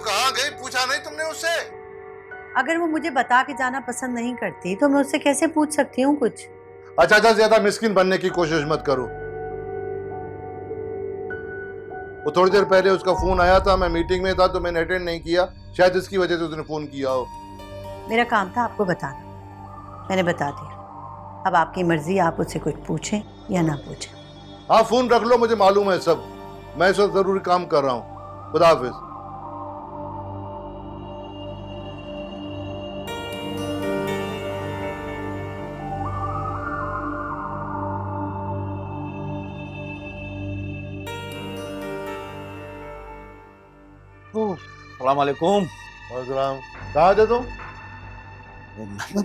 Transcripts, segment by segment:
कहाँ गई, पूछा नहीं तुमने उससे? अगर वो मुझे बता के जाना पसंद नहीं करती तो मैं उससे कैसे पूछ सकती हूँ कुछ? अच्छा, ज्यादा मिस्किन बनने की कोशिश मत करो। वो थोड़ी देर पहले उसका फोन आया था, मैं मीटिंग में था तो मैंने अटेंड नहीं किया, शायद इसकी वजह से उसने फोन किया हो। मेरा काम था आपको बताना, मैंने बता दिया। अब आपकी मर्जी, आप उससे कुछ पूछें या ना पूछें। हाँ, फोन रख लो, मुझे मालूम है सब। मैं इस वक्त जरूरी काम कर रहा हूँ। खुदा हाफिज। अस्सलाम वालेकुम। कहाँ थे तुम?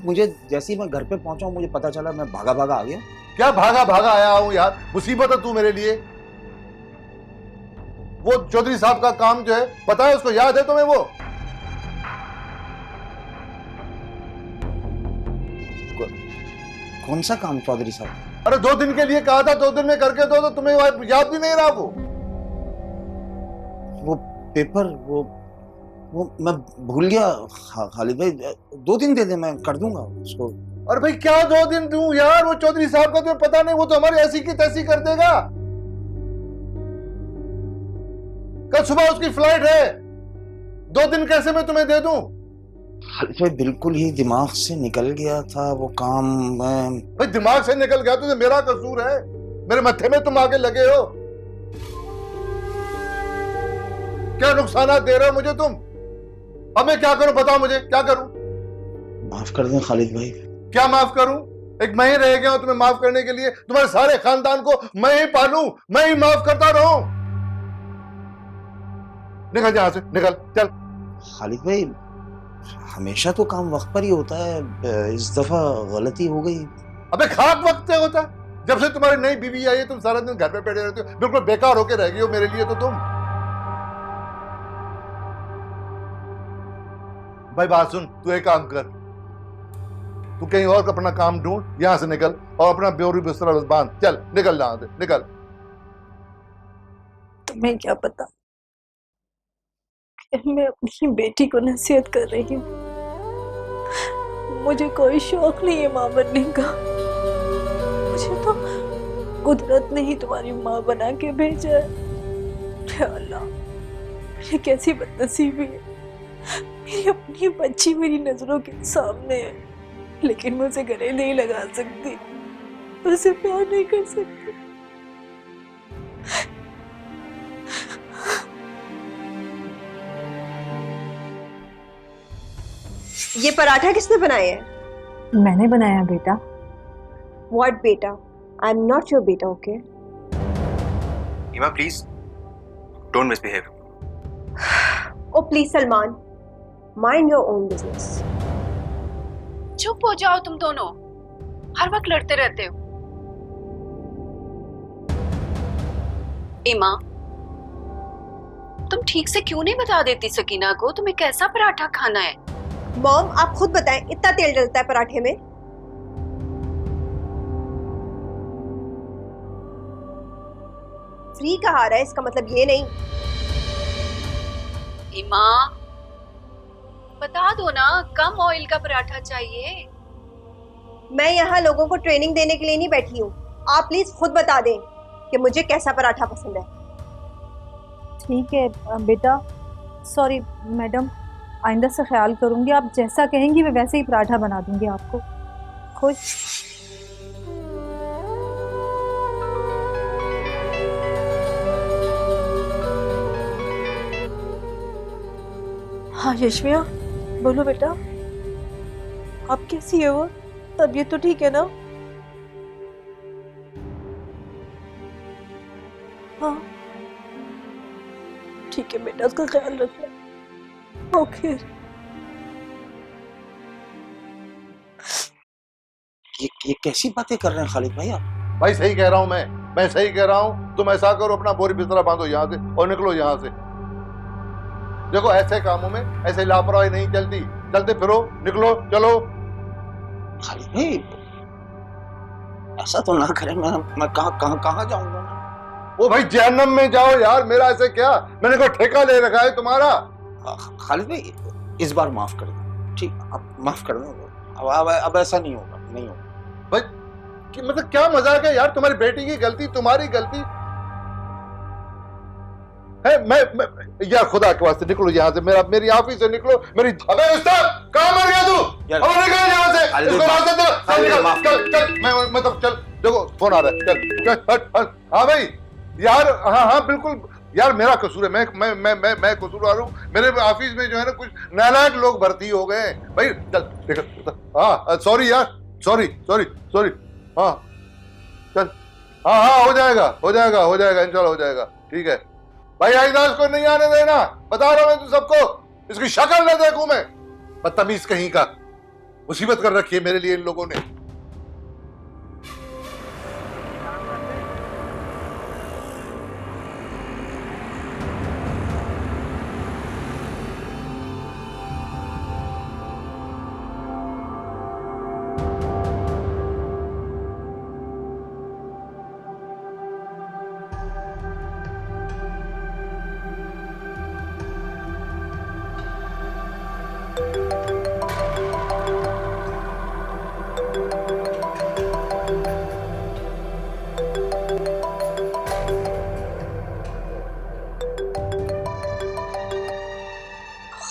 मुझे जैसे ही मैं घर पे पहुंचा हूँ मुझे पता चला, मैं भागा भागा आ गया। क्या भागा भागा आया हूँ यार? मुसीबत है तू मेरे लिए। वो चौधरी साहब का काम जो है पता है उसको, याद है तुम्हें वो? कौन सा काम चौधरी साहब? अरे 2 दिन के लिए कहा था, 2 दिन में करके दो, तो तुम्हें याद भी नहीं रहा वो पेपर, वो मैं भूल गया। खालिद भाई 2 दिन दे दे, मैं कर दूंगा उसको। अरे भाई क्या 2 दिन दूं यार? वो चौधरी साहब का तुम्हें पता नहीं, वो तो हमारी ऐसी की तैसी कर देगा। कल सुबह उसकी फ्लाइट है, 2 दिन कैसे मैं तुम्हें दे दूं? खालिद भाई बिल्कुल ही दिमाग से निकल गया था वो काम। भाई दिमाग से निकल गया तो मेरा कसूर है? मेरे मत्थे में तुम आगे लगे हो। क्या नुकसानात दे रहे हो मुझे तुम? अब मैं क्या करूं, बताओ मुझे क्या करूं? माफ कर दें खालिद भाई। क्या माफ करूं? एक मैं ही रह गया हूं तुम्हें माफ करने के लिए? तुम्हारे सारे खानदान को मैं ही पालूं, मैं ही माफ करता रहूं? निकल यहां से, निकल, चल। खालिद भाई हमेशा तो काम वक्त पर ही होता है, इस दफा गलती हो गई। अबे खाक वक्त से होता? जब से तुम्हारी नई बीवी आई है तुम सारा दिन घर पे बैठे रहते हो, बिल्कुल बेकार होके रह गई हो मेरे लिए तो तुम। भाई बात सुन, तू एक काम कर, तू कहीं और अपना काम ढूंढ, यहां से निकल और अपना बेवरी बिस्तरा बांध, चल निकल यहां से, निकल। तुम्हें क्या पता कि मैं अपनी बेटी को नसीहत कर रही हूँ। मुझे कोई शौक नहीं है माँ बनने का। मुझे तो कुदरत ने ही तुम्हारी माँ बना के भेजा है। हे अल्लाह, मेरी कैसी बदनसीबी है। मेरी अपनी बच्ची मेरी नजरों के सामने है, लेकिन मैं उसे गले नहीं लगा सकती, उसे प्यार नहीं कर सकती। ये पराठा किसने बनाया है? मैंने बनाया बेटा। What beta? I am not your beta, okay? Emma please don't misbehave. Oh please Salman, mind your own business. चुप हो जाओ तुम दोनों, हर वक्त लड़ते रहते हो। इमा, तुम ठीक से क्यों नहीं बता देती सकीना को तुम्हें कैसा पराठा खाना है? मॉम आप खुद बताएं, इतना तेल डलता है पराठे में? फ्री का आ रहा है, इसका मतलब ये नहीं। इमा बता दो ना, कम ऑयल का पराठा चाहिए। मैं यहाँ लोगों को ट्रेनिंग देने के लिए नहीं बैठी हूँ। आप प्लीज खुद बता दें कि मुझे कैसा पराठा पसंद है। ठीक है बेटा, सॉरी मैडम, आइंदा से ख्याल करूंगी। आप जैसा कहेंगी मैं वैसे ही पराठा बना दूंगी आपको। खुश? हाँ यशमिया बोलो बेटा, आप कैसी है? वो तबीयत तो ठीक है ना? हाँ ठीक है बेटा, उसका ख्याल रखना। ओके। ये कैसी बातें कर रहे हैं खालिद भाई आप? भाई सही कह रहा हूं मैं सही कह रहा हूं। तुम ऐसा करो, अपना बोरी बिस्तरा बांधो यहां से और निकलो यहां से। देखो ऐसे कामों में ऐसे लापरवाही नहीं चलती, चलते फिरो, निकलो, चलो। खालिद भाई ऐसा तो ना करें, मैं कहाँ जाऊंगा? ओ भाई जहन्नम में जाओ यार, मेरा ऐसे क्या? मैंने कोई ठेका ले रखा है तुम्हारा? खालिद भाई इस बार माफ कर दो, ठीक, अब माफ कर दो, अब ऐसा नहीं होगा, नहीं होगा। भाई कि मतलब क्या मजाक है यार, तुम्हारी बेटी की गलती, तुम्हारी गलती है। मैं यार खुदा के वास्ते निकलो यहाँ से, मेरी ऑफिस से निकलो, मेरी अबे उस्ताद कहाँ मर गया तू? यार, अब निकल यहाँ से, खालिद इसको भाई, रास्ते दे, खालिद भाई, माफ चल चल, मैं मतलब चल, देखो फोन आ रहा है, चल चल हट हट। हाँ भाई यार, हाँ हाँ बिल्कुल यार, मेरा कसूर है, मैं कसूरवार हूँ। मेरे ऑफिस में जो है ना कुछ नालायक लोग भर्ती हो गए हैं भाई। चल देख, हाँ सॉरी यार, सॉरी सॉरी सॉरी, हाँ चल, हाँ हाँ हो जाएगा इंशाल्लाह हो जाएगा, ठीक है भाई। आइंदा को नहीं आने देना, बता रहा हूं मैं तुम सबको, इसकी शक्ल न देखूं मैं, बदतमीज कहीं का। मुसीबत कर रखी है मेरे लिए इन लोगों ने।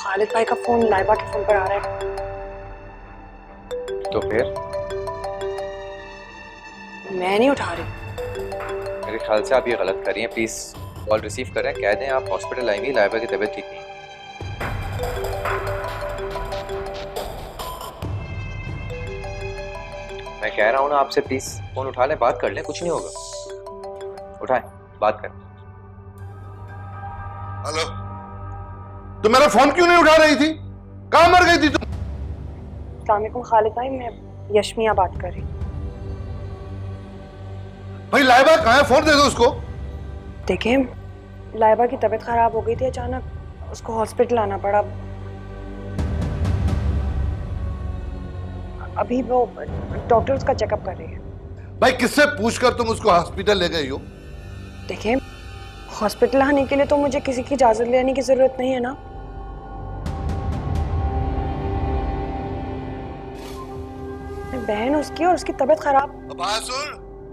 खालिद भाई का फोन लाइबा के फोन पर आ रहा है। तो फिर मैं नहीं उठा रही। मेरे ख्याल से आप ये गलत कर रही हैं, प्लीज कॉल रिसीव करें, कह दें आप हॉस्पिटल आएंगी, लाइबा की तबीयत ठीक नहीं। मैं कह रहा हूँ ना आपसे, प्लीज फोन उठा लें, बात कर लें, कुछ नहीं होगा, उठाएं, बात करें। हेलो, तो मेरा फोन क्यों नहीं उठा रही थी? कहाँ मर गई थी तुम? अस्सलाम वालेकुम खालिद भाई, मैं यशमिया बात कर रही। भाई लाइबा कहाँ है? फोन दे दो उसको। देखिए, लाइबा की तबीयत खराब हो गई थी अचानक, उसको हॉस्पिटल आना पड़ा। अभी वो डॉक्टर उसका चेकअप कर रही है। भाई किससे पूछकर तुम उसको हॉस्पिटल ले गई हो? देखिए, हॉस्पिटल आने के लिए तो मुझे किसी की इजाजत लेने की जरूरत नहीं है ना। बहन उसकी और उसकी तबीयत खराब। बात सुन,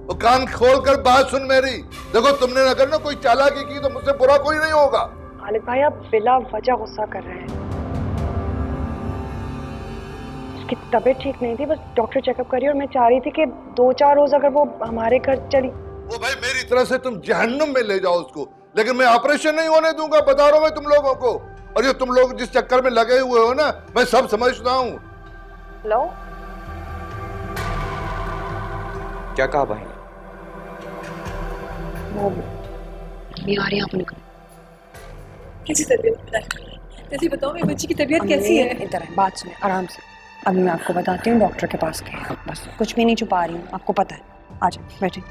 वो कान खोल कर बात सुन मेरी। देखो तुमने अगर ना कोई चालाकी की तो मुझसे बुरा कोई नहीं होगा। खालिद भाई, आप बिला वजह गुस्सा कर रहे हैं। उसकी तबीयत ठीक नहीं थी, बस डॉक्टर चेकअप करी, और मैं चाह रही थी कि 2-4 रोज अगर वो हमारे घर चली। वो भाई मेरी तरफ से तुम जहन्नुम में ले जाओ उसको, लेकिन मैं ऑपरेशन नहीं होने दूंगा, बता रहा हूं मैं तुम लोगों को। और ये तुम लोग जिस चक्कर में लगे हुए हो ना, मैं सब समझता हूँ। हेलो, क्या कहा भाई ने? वो नहीं आ रही, आप निकलो। कैसी तबीयत? जैसे बताओ मेरी बच्ची की तबीयत कैसी है? इधर है, बात सुने आराम से। अभी मैं आपको बताती हूँ, डॉक्टर के पास गए, बस कुछ भी नहीं छुपा रही हूँ, आपको पता है। आ जाओ, बैठे।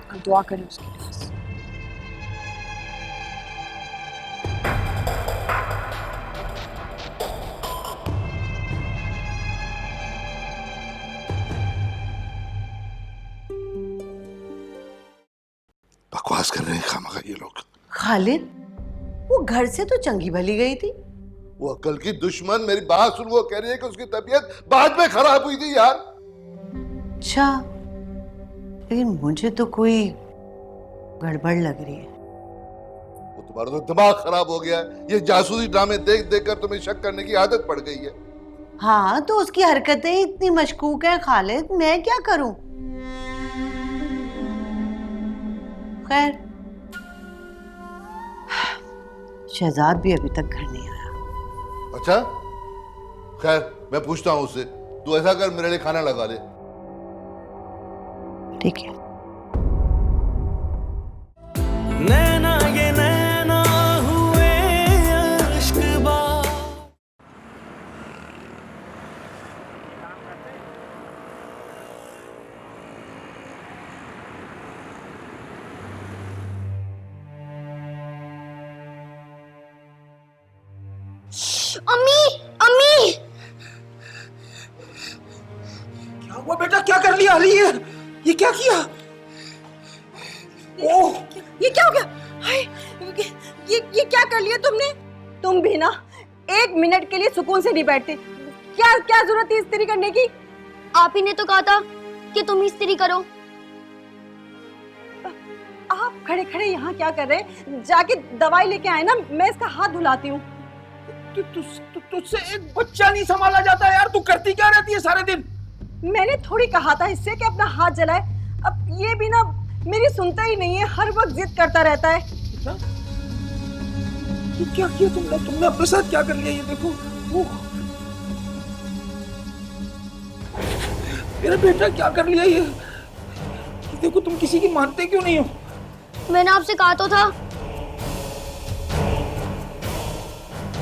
आप दुआ करें उसके लिए बस। बकवास कर रहे हैं खामखा ये लोग। खालिद, वो घर से तो चंगी भली गई थी। वो अकल की दुश्मन, मेरी बात सुन, वो कह रही है कि उसकी तबीयत बाद में खराब हुई थी यार। अच्छा, लेकिन मुझे तो कोई गड़बड़ लग रही है। वो तुम्हारा तो दिमाग खराब हो गया है, ये जासूसी ड्रामे देख देख कर तुम्हें शक करने की आदत पड़ गई है। हाँ, तो उसकी हरकतें इतनी मशकूक है खालिद, मैं क्या करूं? खैर, शहजाद भी अभी तक घर नहीं आया। अच्छा, खैर मैं पूछता हूँ उससे। तू ऐसा कर, मेरे लिए खाना लगा ले। ठीक है। नैना ये नैना हुए अश्कबा। अम्मी, अम्मी, क्या हुआ बेटा? क्या कर लिया? अली ये क्या किया? ओह, ये क्या हो गया? हाय, ये क्या कर लिया तुमने? तुम भी ना 1 मिनट के लिए सुकून से नहीं बैठते। क्या क्या जरूरत है इस्त्री करने की? आप ही ने तो कहा था कि तुम इस्त्री करो। आप खड़े खड़े यहाँ क्या कर रहे हैं? जाके दवाई लेके आए ना, मैं इसका हाथ धुलाती हूँ। तुझसे एक बच्चा नहीं संभाला जाता यार, तू करती क्या रहती है सारे दिन? मैंने थोड़ी कहा था इससे कि अपना हाथ जलाए। अब ये भी ना मेरी सुनता ही नहीं है, हर वक्त जिद करता रहता है। ये क्या किया तुमने अपने साथ क्या कर लिया? ये देखो, मेरा बेटा क्या कर लिया ये देखो। तुम किसी की मानते क्यों नहीं हो? मैंने आपसे कहा तो था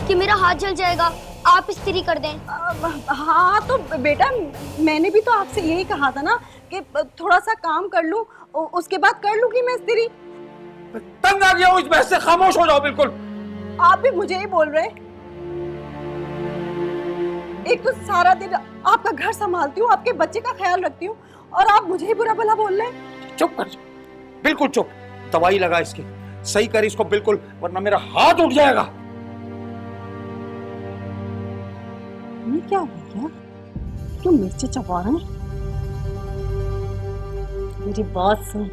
कि मेरा हाथ जल जाएगा, आप इस्त्री कर दें। हाँ तो बेटा, मैंने भी तो आपसे यही कहा था ना कि थोड़ा सा काम कर लूं, उसके बाद कर लूंगी मैं इस्त्री। तंग आ गया हूँ इस बहस से, खामोश हो जाओ बिल्कुल। आप भी मुझे ही बोल रहे हैं। एक तो सारा दिन आपका घर संभालती हूँ, आपके बच्चे का ख्याल रखती हूँ, और आप मुझे ही बुरा भला बोल रहे हैं। चुप कर, बिल्कुल चुप। दवाई लगा इसकी, सही कर इसको बिल्कुल, वरना मेरा हाथ उठ जाएगा। ये क्या हो गया? क्यों मिर्ची चबा रहे हैं? मेरी बात सुन,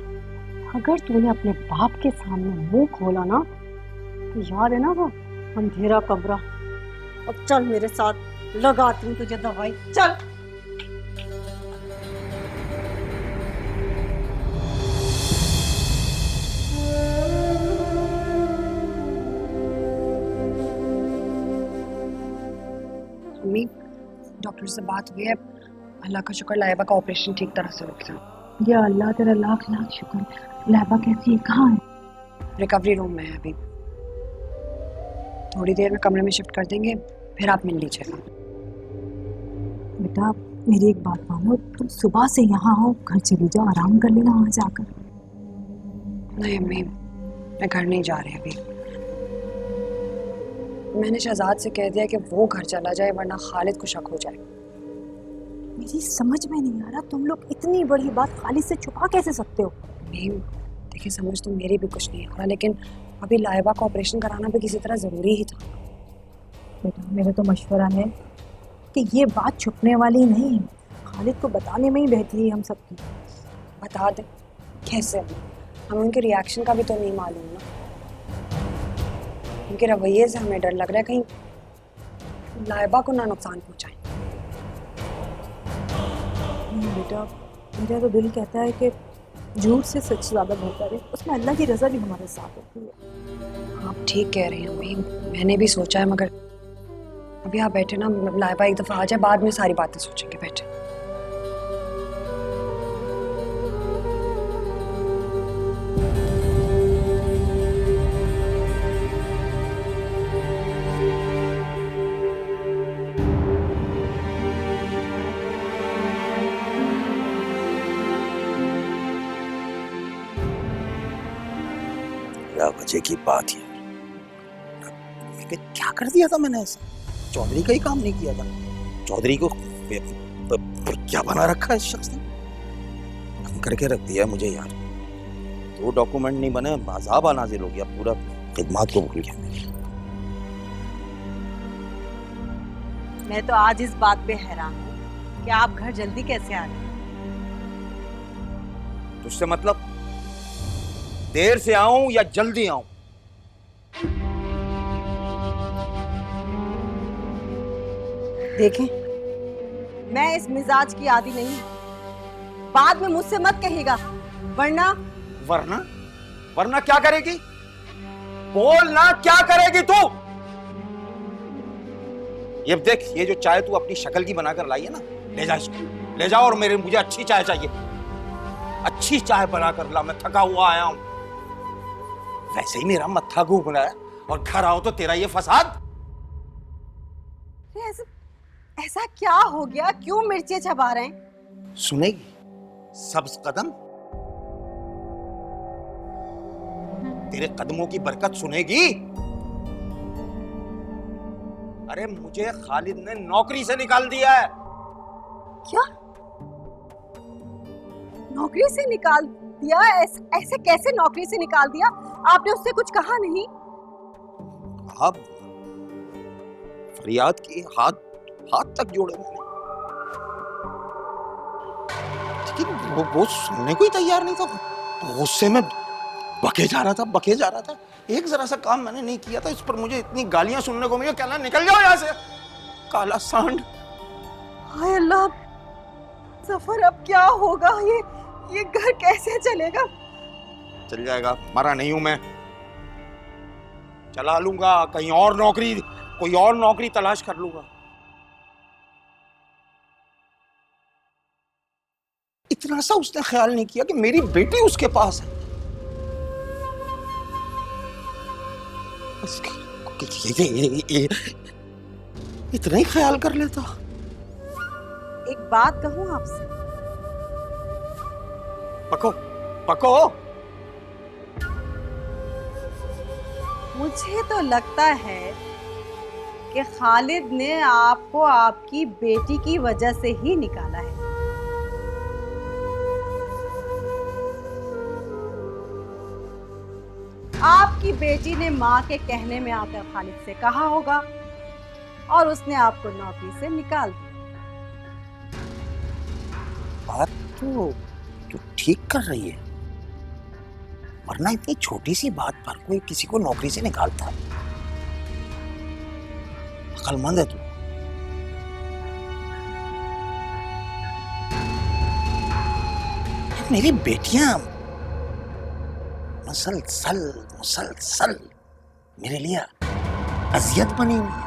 अगर तूने अपने बाप के सामने मुंह खोला ना तो याद है ना वो अंधेरा कमरा। अब चल मेरे साथ, लगाती हूँ तुझे दवाई, चल। मम्मी, डॉक्टर से बात हुई है, अल्लाह का शुक्र लाइबा का ऑपरेशन ठीक तरह से हो गया। या अल्लाह तेरा लाख लाख शुक्र। लाइबा कैसी है, कहाँ है? रिकवरी रूम में है अभी, थोड़ी देर में कमरे में शिफ्ट कर देंगे, फिर आप मिल लीजिएगा। बेटा मेरी एक बात मानो, तुम सुबह से यहाँ हो, घर चली जाओ, आराम कर लेना वहाँ जाकर। नहीं अम्मी, मैं घर नहीं जा रही अभी। मैंने शहजाद से कह दिया कि वो घर चला जाए, वरना खालिद को शक हो जाए। मेरी समझ में नहीं आ रहा, तुम लोग इतनी बड़ी बात खालिद से छुपा कैसे सकते हो? नहीं देखिए, समझ तो मेरी भी कुछ नहीं आ रहा, लेकिन अभी लाइबा का ऑपरेशन कराना भी किसी तरह ज़रूरी ही था। बेटा मेरा तो मशवरा है कि ये बात छुपने वाली नहीं है, खालिद को बताने में ही बेहतरी है हम सबकी। बता दें कैसे? हमें उनके रिएक्शन का भी तो नहीं मालूम ना, उनके रवैये से हमें डर लग रहा है कहीं लाइबा को ना नुकसान पहुंचाएं। नहीं बेटा, मेरा तो दिल कहता है कि झूठ से सच ज़्यादा बेहतर है, उसमें अल्लाह की रज़ा भी हमारे साथ होती है। आप ठीक कह रही हैं अम्मी, मैंने भी सोचा है, मगर अभी आप बैठे ना, लाइबा एक दफ़ा आ जाए, बाद में सारी बातें सोचेंगे, बैठे। क्या वजह की बात यार, क्या कर दिया था मैंने ऐसा? चौधरी का ही काम नहीं किया था। चौधरी को क्या बना रखा है इस शख्स ने? हम करके रख दिया मुझे यार। 2 डॉक्यूमेंट नहीं बने, अज़ाब नाज़िल हो गया, पूरा खिदमत को भूल गया। मैं तो आज इस बात पे हैरान हूँ कि आप घर जल्दी कैसे आ गए। तुझसे मतलब देर से आऊं या जल्दी आऊं? देखें, मैं इस मिजाज की आदी नहीं, बाद में मुझसे मत कहिएगा, वरना वरना वरना क्या करेगी? बोल ना, क्या करेगी तू? ये देख, ये जो चाय तू अपनी शक्ल की बनाकर लाई है ना, ले जा इसको, ले जाओ, और मुझे अच्छी चाय चाहिए, अच्छी चाय बनाकर ला, मैं थका हुआ आया हूं। वैसे ही मेरा मत्था घूम रहा है, और घर आओ तो तेरा ये फसाद। ऐसा क्या हो गया? क्यों मिर्ची चबा रहे हैं? सुनेगी सब्ज कदम, तेरे कदमों की बरकत सुनेगी। अरे मुझे खालिद ने नौकरी से निकाल दिया है। क्या? नौकरी से निकाल दिया? ऐसे कैसे नौकरी से निकाल दिया? आपने उससे कुछ कहा नहीं? आप फरियाद की हाथ तक जोड़े मैंने, लेकिन वो सुनने को ही तैयार नहीं था। गुस्से में बके जा रहा था। एक जरा सा काम मैंने नहीं किया था, इस पर मुझे इतनी गालियां सुनने को मिली। कहना निकल जाओ यहाँ से, काला सांड। हाय अल्लाह, सफर अब क्या होगा? ये घर कैसे चलेगा? चल जाएगा, मरा नहीं हूं मैं, चला लूंगा कहीं और नौकरी, कोई और नौकरी तलाश कर लूंगा। इतना सा उसने ख्याल नहीं किया कि मेरी बेटी उसके पास है। ये इतना ही ख्याल कर लेता। एक बात कहूं आपसे? पको। मुझे तो लगता है कि खालिद ने आपको आपकी बेटी की वजह से ही निकाला है। आपकी बेटी ने माँ के कहने में आकर खालिद से कहा होगा और उसने आपको नौकरी से निकाल दिया। बात तो ठीक कर रही है, वरना इतनी छोटी सी बात पर कोई किसी को नौकरी से निकालता है? अक्लमंद है तू। मेरी बेटियां मुसलसल मेरे लिए अजियत बनी हुई है।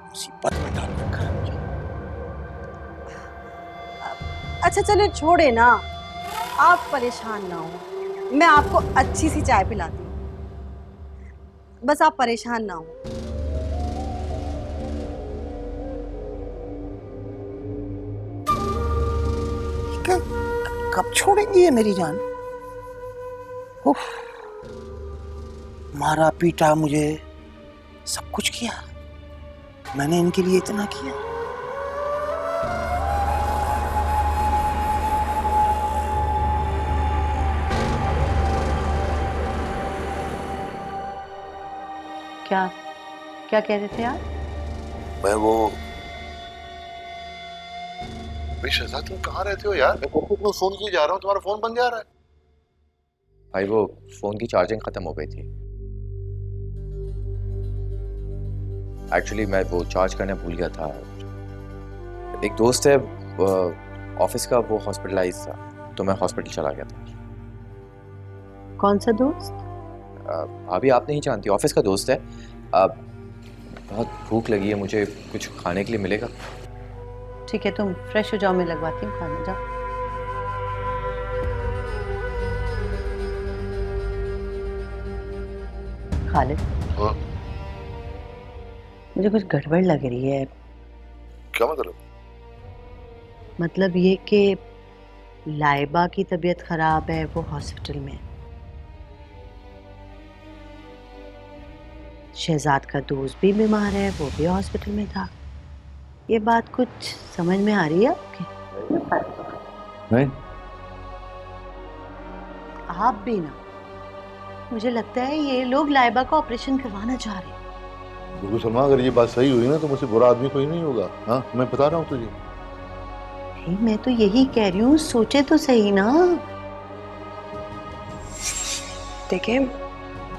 मुसीबत में डाल रखा है मुझे। अच्छा चलिए छोड़े ना, आप परेशान ना हो, मैं आपको अच्छी सी चाय पिलाती हूँ, बस आप परेशान ना हो। कब छोड़ेंगी ये मेरी जान? उफ, मारा पीटा मुझे, सब कुछ किया मैंने इनके लिए, इतना किया। क्या कह रहे थे आप? मैं वो शहजाद, तुम कहाँ रहते हो यार? मैं तुमको फोन किए जा रहा हूँ, तुम्हारा फोन बंद जा रहा है। भाई वो फोन की चार्जिंग खत्म हो गई थी। एक्चुअली मैं वो चार्ज करने भूल गया था। एक दोस्त है ऑफिस का, वो हॉस्पिटलाइज था, तो मैं हॉस्पिटल चला गया था। कौन सा दोस्त? अभी आप नहीं जानती, ऑफिस का दोस्त है। बहुत भूख लगी है मुझे, कुछ खाने के लिए मिलेगा? ठीक है, तुम फ्रेश हो जाओ, मैं लगवाती हूँ खाना। जाओ। खालिद, हाँ? मुझे कुछ गड़बड़ लग रही है। क्या मतलब? मतलब ये कि लाइबा की तबीयत खराब है, वो हॉस्पिटल में। शहजाद का दोस्त भी बीमार है, वो भी हॉस्पिटल में था। ये बात कुछ समझ में आ रही है आपके? नहीं। आप भी ना, मुझे लगता है ये लोग लाइबा का ऑपरेशन करवाना चाह रहे हैं। बिल्कुल सलमा, अगर ये बात सही हुई ना तो मुझसे बुरा आदमी कोई नहीं होगा। हाँ, मैं बता रहा हूँ तुझे। मैं तो यही कह रही हूँ, सोचे तो सही ना। देखिए,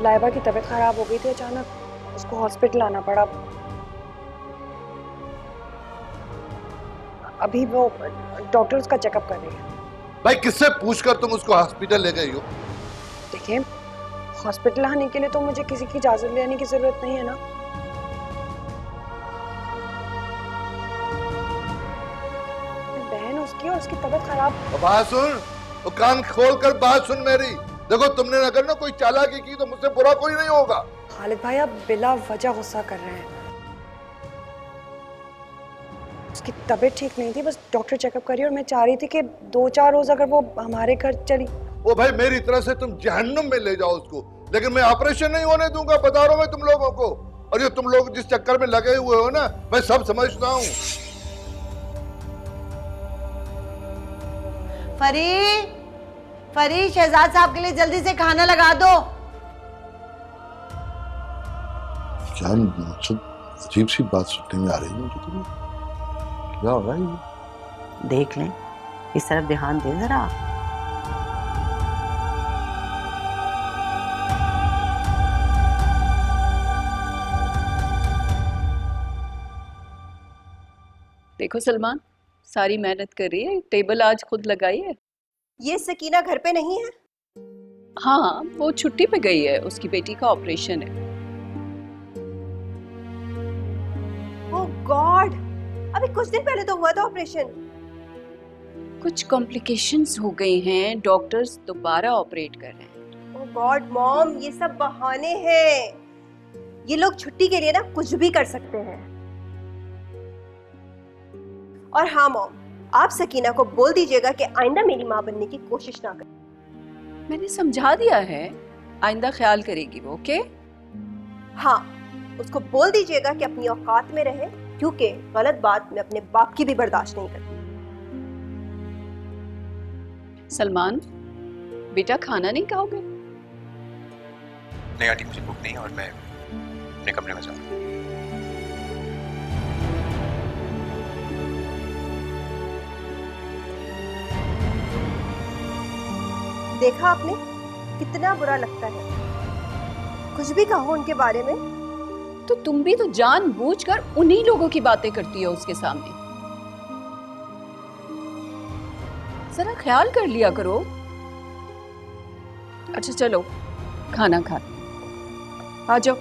लाइबा की तबीयत खराब हो गई थी अचानक, उसको हॉस्पिटल आना पड़ा। अभी वो डॉक्टर उसका चेकअप कर रही है। भाई किससे पूछकर तुम उसको हॉस्पिटल ले गई हो? देखिए, हॉस्पिटल आने के लिए तो मुझे किसी की इजाजत लेने की जरूरत नहीं है ना। बहन उसकी, और उसकी तबीयत खराब। बात सुन, तो कान खोल कर बात सुन मेरी। देखो, तुमने अगर ना कोई चालाकी की तो मुझसे बुरा कोई नहीं होगा। खालिद भाई, आप बिला वजह गुस्सा कर रहे हैं। उसकी तबीयत ठीक नहीं थी, बस डॉक्टर चेकअप करी, और मैं चाह रही थी कि 2-4 रोज अगर वो हमारे घर चली। वो भाई मेरी तरह से तुम जहन्नुम में ले जाओ उसको, लेकिन मैं ऑपरेशन नहीं होने दूंगा, बता रहा हूं मैं तुम लोगों को। और ये तुम लोग जिस चक्कर में लगे हुए हो ना, मैं सब समझता हूँ। फरी, फरी, शहजाद साहब के लिए जल्दी से खाना लगा दो। क्या मकसद, अजीब सी बात सुनने में आ रही है मुझे। तुम्हें क्या हो रहा है ये? देख लें, इस तरफ ध्यान दें जरा। देखो सलमान, सारी मेहनत कर रही है, टेबल आज खुद लगाई है। ये सकीना घर पे नहीं है? हाँ, वो छुट्टी पे गई है, उसकी बेटी का ऑपरेशन है। ओह गॉड, अभी कुछ दिन पहले तो हुआ था ऑपरेशन। कुछ कॉम्प्लिकेशंस हो गई हैं, डॉक्टर्स दोबारा ऑपरेट कर रहे हैं। ओह गॉड मॉम, ये सब बहाने हैं। ये लोग छुट्टी के लिए ना कुछ भी कर सकते हैं। और हाँ मॉम, आप सकीना को बोल दीजिएगा कि आइंदा मेरी माँ बनने की कोशिश ना करे। मैंने समझा दिया है, आइंदा ख्याल करेगी वो, ओके? हाँ, उसको बोल दीजिएगा कि अपनी औकात में रहे, क्योंकि गलत बात मैं अपने बाप की भी बर्दाश्त नहीं करती। सलमान, बेटा खाना नहीं खाओगे? नहीं आंटी, मुझे भूख नहीं है और मैं अपने कमरे में जाऊँ। देखा आपने, कितना बुरा लगता है। कुछ भी कहो उनके बारे में। तो तुम भी तो जानबूझकर उन्हीं लोगों की बातें करती हो उसके सामने। जरा ख्याल कर लिया करो। अच्छा चलो, खाना खा, आ जाओ।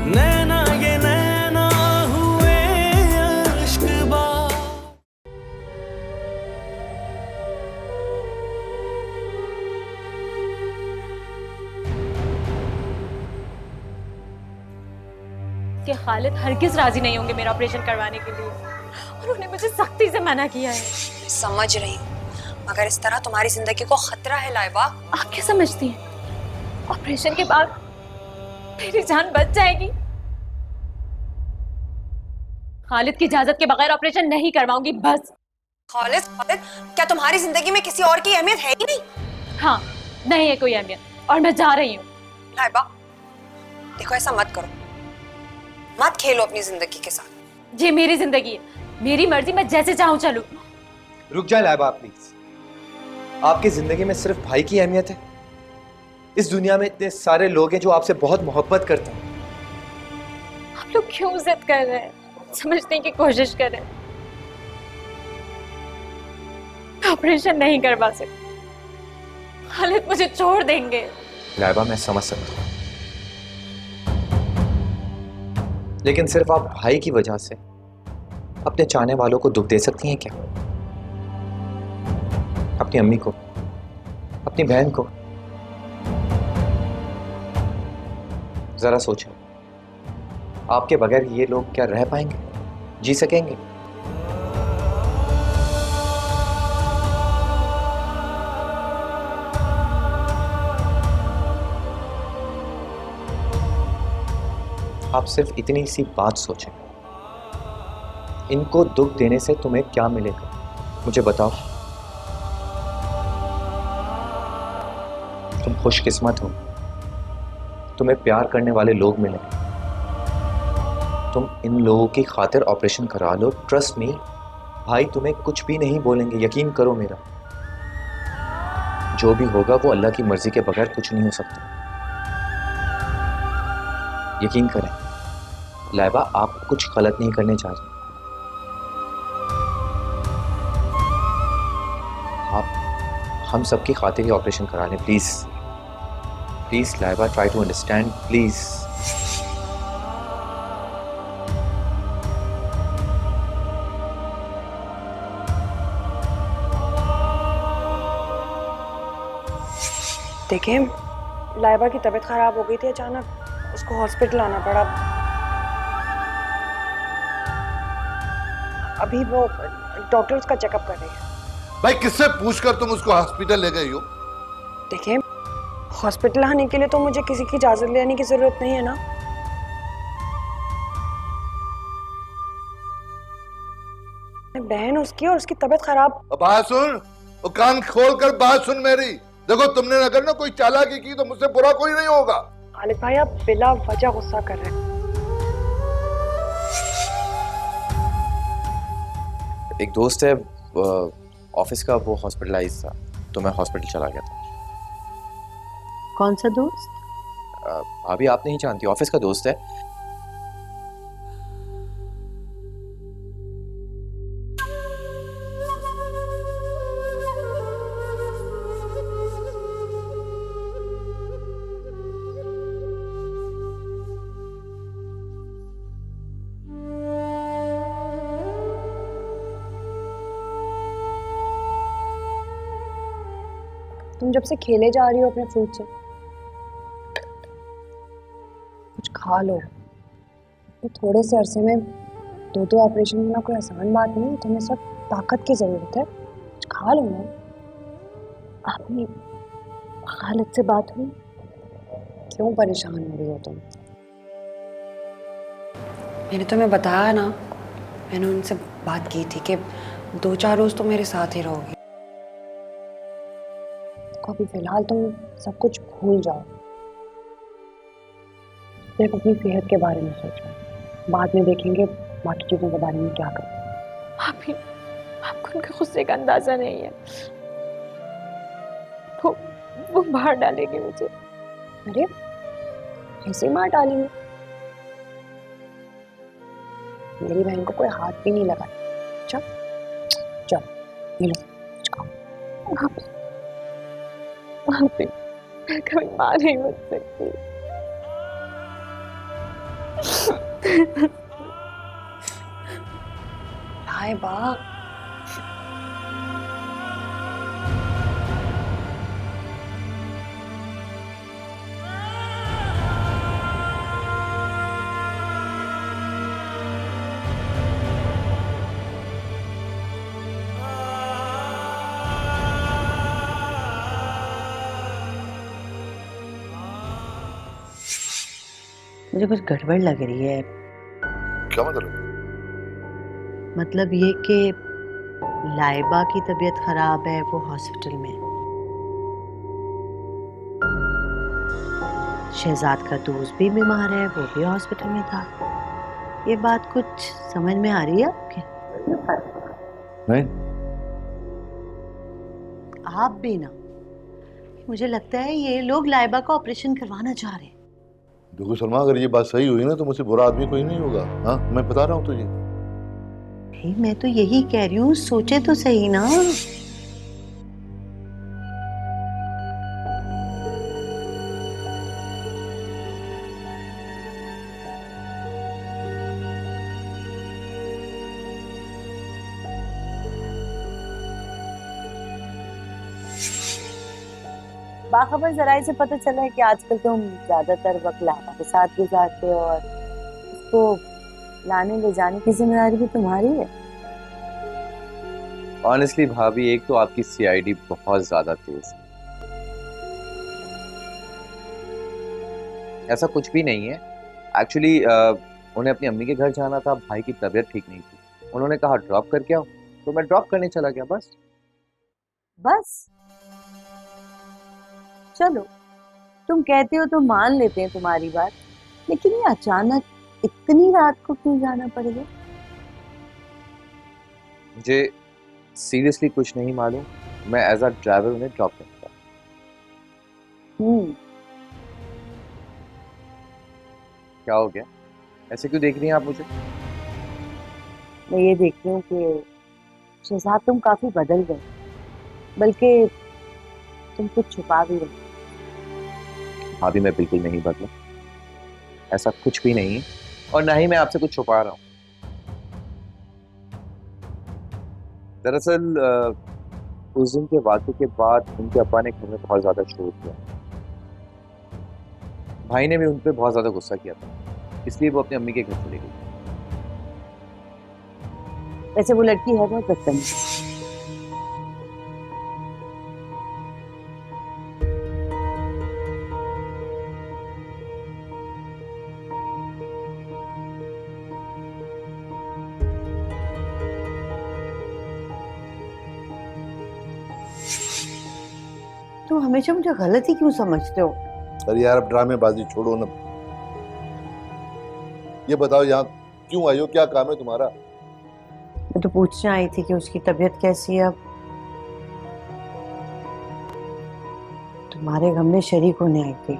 नैना ये नैना हुए अश्कबा। कि खालिद हरगिज राजी नहीं होंगे मेरा ऑपरेशन करवाने के लिए, और उन्हें मुझे सख्ती से मना किया है। समझ रही हूँ, मगर इस तरह तुम्हारी जिंदगी को खतरा है लाइबा। आप क्या समझती हैं? ऑपरेशन के बाद मेरी जान बच जाएगी। खालिद की इजाजत के बगैर ऑपरेशन नहीं करवाऊंगी, बस। खालिद, क्या तुम्हारी जिंदगी में किसी और की अहमियत है ही नहीं? हाँ, नहीं है कोई अहमियत, और मैं जा रही हूँ। लाइबा, देखो ऐसा मत करो, मत खेलो अपनी जिंदगी के साथ। ये मेरी जिंदगी है, मेरी मर्जी, मैं जैसे चाहूँ चलूँ। रुक जाए लाइबा प्लीज। आपकी जिंदगी में सिर्फ भाई की अहमियत है? इस दुनिया में इतने सारे लोग हैं जो आपसे बहुत मोहब्बत करते हैं। आप लोग क्यों जिद कर रहे हैं? समझने की कोशिश कर रहे हैं। ऑपरेशन नहीं करवा सकती, खालिद मुझे छोड़ देंगे। लाइबा, मैं समझ सकता हूँ, लेकिन सिर्फ आप भाई की वजह से अपने चाहने वालों को दुख दे सकती हैं क्या? अपनी अम्मी को, अपनी बहन को। जरा सोचो, आपके बगैर ये लोग क्या रह पाएंगे, जी सकेंगे? आप सिर्फ इतनी सी बात सोचें, इनको दुख देने से तुम्हें क्या मिलेगा, मुझे बताओ। तुम खुशकिस्मत हो, तुम्हें प्यार करने वाले लोग मिले। तुम इन लोगों की खातिर ऑपरेशन करा लो। ट्रस्ट मी, भाई तुम्हें कुछ भी नहीं बोलेंगे, यकीन करो मेरा। जो भी होगा वो अल्लाह की मर्जी के बगैर कुछ नहीं हो सकता, यकीन करें। लाइबा, आप कुछ गलत नहीं करने जा रहे। आप हम सबकी खातिर ही ऑपरेशन करा लें, please please Laiba, try to understand please. देखिए, लाइबा की तबीयत खराब हो गई थी अचानक, उसको हॉस्पिटल आना पड़ा। अभी वो डॉक्टर उसका चेकअप कर रही है। भाई, किससे पूछकर तुम उसको हॉस्पिटल ले गई हो? देखिए, हॉस्पिटल आने के लिए तो मुझे किसी की इजाजत लेने की जरूरत नहीं है ना। बहन उसकी और उसकी तबीयत खराब। अब बात सुन, वो कान खोल कर बात सुन मेरी। देखो तुमने अगर ना कोई चालाकी की तो मुझसे बुरा कोई नहीं होगा। खालिद भाई आप बिला वजह गुस्सा कर रहे हैं। एक दोस्त है ऑफिस का, वो हॉस्पिटलाइज था तो मैं हॉस्पिटल चला गया था। कौन सा दोस्त? भाभी आप नहीं जानती, ऑफिस का दोस्त है। तुम जब से खेले जा रही हो अपने फ्रूट से, कुछ खा लो। तो थोड़े से अरसे में दो ऑपरेशन होना कोई आसान बात नहीं है। तुम्हें सब ताकत की जरूरत है, कुछ खा लो ना। आपने खालिद से बात हुई? क्यों परेशान हो रही हो तुम? मैंने तुम्हें बताया ना, मैंने उनसे बात की थी कि 2-4 रोज तो मेरे साथ ही रहोगी। तो अभी फिलहाल तुम सब कुछ भूल जाओ, सिर्फ अपनी सेहत के बारे में सोचो। बाद में देखेंगे बाकी चीजों के बारे में क्या करें। भाभी, आपको उनके गुस्से का अंदाजा नहीं है। वो बाहर डालेंगे मुझे। अरे ऐसे मार डालेंगे? मेरी बहन को कोई हाथ भी नहीं लगा। चल चल ये लो कुछ खाओ। भाभी, मैं कभी मां नहीं बन सकती। हाय बा, मुझे कुछ गड़बड़ लग रही है। क्या मतलब? मतलब ये कि लाइबा की तबीयत खराब है, वो हॉस्पिटल में। शहजाद का दोस्त भी बीमार है, वो भी हॉस्पिटल में था। ये बात कुछ समझ में आ रही है आपके? नहीं। आप भी ना। मुझे लगता है ये लोग लाइबा का ऑपरेशन करवाना चाह रहे हैं। देखो सलमा, अगर ये बात सही हुई ना तो मुझसे बुरा आदमी कोई नहीं होगा। हाँ, मैं बता रहा हूँ तुझे। भाई मैं तो यही कह रही हूँ, सोचे तो सही ना। बाखबर जराये से पता चला है कि आजकल तुम ज्यादातर वक्त लाइबा के साथ गुजारते हो और उसको लाने ले जाने की जिम्मेदारी भी तुम्हारी है। ऑनेस्टली भाभी, एक तो आपकी सीआईडी बहुत ज्यादा तेज है। ऐसा कुछ भी नहीं है। एक्चुअली उन्हें अपनी अम्मी के घर जाना था, भाई की तबीयत ठीक नहीं थी। उन्होंने कहा ड्रॉप करके आओ, तो मैं ड्रॉप करने चला गया। बस बस चलो, तुम कहते हो तो मान लेते हैं तुम्हारी बात, लेकिन ये अचानक इतनी रात को क्यों जाना पड़ेगा? मुझे सीरियसली कुछ नहीं मालूम। मैं एज अ ड्राइवर उन्हें ड्रॉप करूंगा। क्या हो गया? ऐसे क्यों देख रही हैं आप मुझे? मैं ये देख रही हूँ कि शहजाद तुम काफी बदल गए, बल्कि तुम कुछ छुपा भी रहे। भाभी मैं बिल्कुल नहीं बदला, ऐसा कुछ भी नहीं है, और ना ही मैं आपसे कुछ छुपा रहा हूँ। दरअसल उस दिन के वाक़े के बाद उनके अब्बा ने घर में बहुत ज्यादा शोर किया। भाई ने भी उन पर बहुत ज्यादा गुस्सा किया था, इसलिए वो अपनी अम्मी के घर चले गई। वैसे वो लड़की है बहुत बदतमीज। तुम हमेशा मुझे गलत ही क्यों समझते हो? अरे यार अब ड्रामेबाजी छोड़ो ना, ये बताओ यहाँ क्यों आई हो, क्या काम है तुम्हारा? मैं तो पूछने आई थी कि उसकी तबीयत कैसी है अब। तुम्हारे गम में शरीक होने आई थी।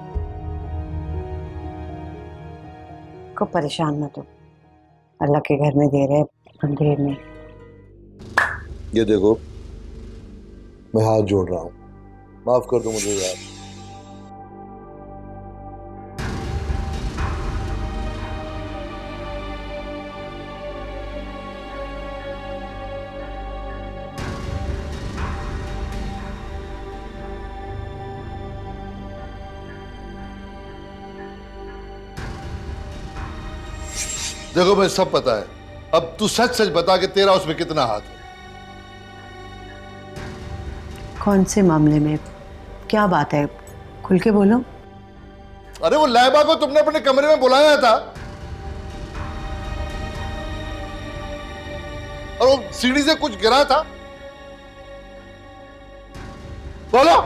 को परेशान मत हो, अल्लाह के घर में दे रहे अंधेर में। ये देखो मैं हाथ जोड़ रहा हूँ, माफ कर दो मुझे यार। देखो मुझे सब पता है, अब तू सच सच बता कि तेरा उसमें कितना हाथ है। कौन से मामले में, क्या बात है, खुल के बोलो। अरे वो लैबा को तुमने अपने कमरे में बुलाया था और वो सीढ़ी से कुछ गिरा था, बोलो।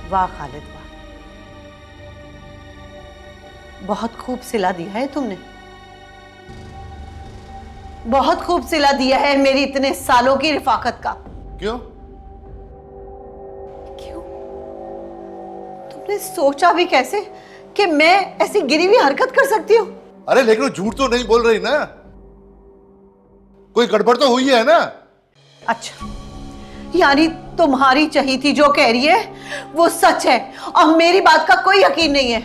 वाह खालिद वाह, बहुत खूब सिला दिया है तुमने, बहुत खूब सिला दिया है मेरी इतने सालों की रिफाकत का। क्यों? क्यों? तुमने सोचा भी कैसे कि मैं ऐसी गिरी हुई हरकत कर सकती हूँ? अरे लेकिन वो झूठ तो नहीं बोल रही ना, कोई गड़बड़ तो हुई है ना? अच्छा, यानी तुम्हारी चहीती जो कह रही है वो सच है और मेरी बात का कोई यकीन नहीं है।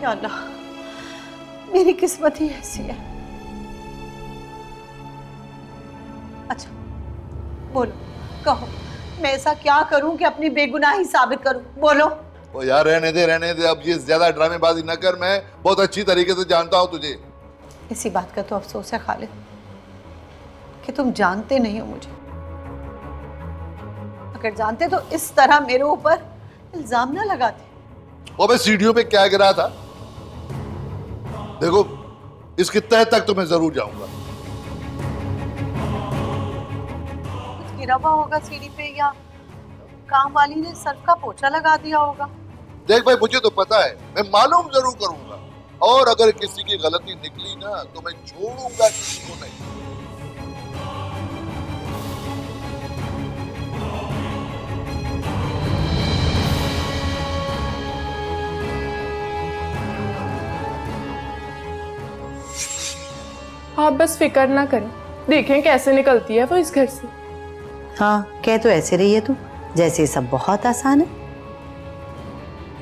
या अल्लाह, मेरी किस्मत ही ऐसी है। अच्छा बोलो, कहो मैं ऐसा क्या करूं कि अपनी बेगुनाही साबित करूं? बोलो। ओ यार रहने दे, अब ये ज्यादा ड्रामेबाजी न कर, मैं बहुत अच्छी तरीके से जानता हूं तुझे। इसी बात का तो अफसोस है खालिद कि तुम जानते नहीं हो मुझे। अगर जानते तो इस तरह मेरे ऊपर इल्जाम ना लगाते। वो मैं सीढ़ियों पे क्या गिरा था, देखो इसकी तह तक तो मैं जरूर जाऊंगा। कुछ गिरा हुआ होगा सीढ़ी पे, या काम वाली ने सर्फ का पोछा लगा दिया होगा। देख भाई, मुझे तो पता है, मैं मालूम जरूर करूंगा, और अगर किसी की गलती निकली ना तो मैं छोड़ूंगा किसी को नहीं। आप बस फिक्र ना करें, देखें कैसे निकलती है वो इस घर से। हाँ, कह तो ऐसे रही है तू जैसे सब बहुत आसान है।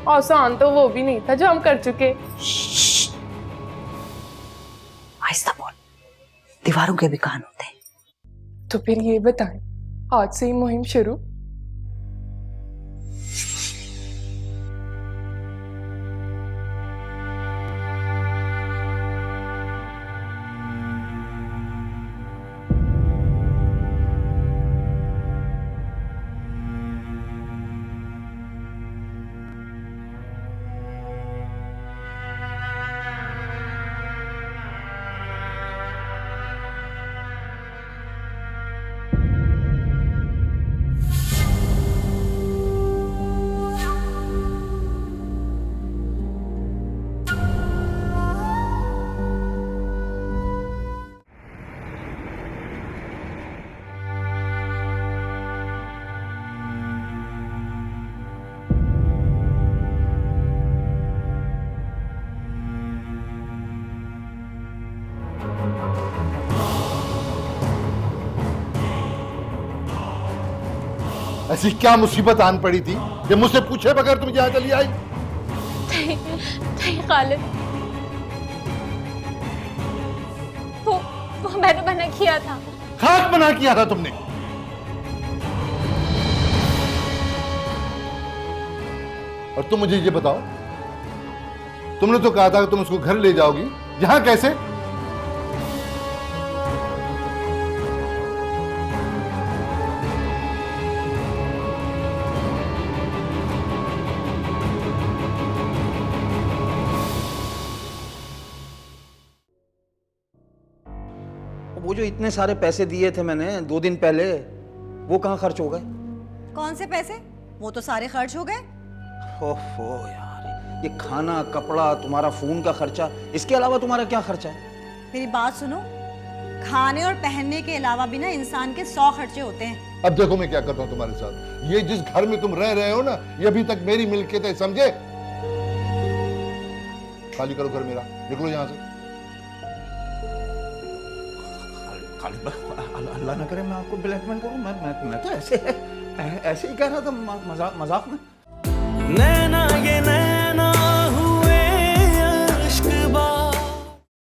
आसान तो वो भी नहीं था जो हम कर चुके। आहिस्ता बोल, दीवारों के भी कान होते हैं। तो फिर ये बताएं, आज से ही मुहिम शुरू? ऐसी क्या मुसीबत आन पड़ी थी कि मुझसे पूछे बगैर तुम यहाँ चली आई? नहीं खालिद, वो मैंने मना किया था। खाक मना किया था तुमने? और तुम मुझे ये बताओ, तुमने तो कहा था कि तुम उसको घर ले जाओगी, यहाँ कैसे? जो इतने सारे पैसे दिए थे मैंने 2 दिन पहले, वो कहाँ खर्च हो गए? कौन से पैसे? वो तो सारे खर्च हो गए। ओफो यार, ये खाना, कपड़ा, तुम्हारा फोन का खर्चा, इसके अलावा तुम्हारा क्या खर्चा है? मेरी बात सुनो, खाने और पहनने के अलावा भी ना इंसान के 100 खर्चे होते हैं। अब देखो मैं क्या करता हूँ तुम्हारे साथ। ये जिस घर में तुम रह रहे हो ना, ये अभी तक मेरी मिल्कियत है, समझे? खाली करो घर मेरा, निकलो यहाँ से। अल्लाह ना करे मैं आपको ब्लैकमेल करूं। मैं तो ऐसे ही कह रहा था, मजाक में। नैना ये नैना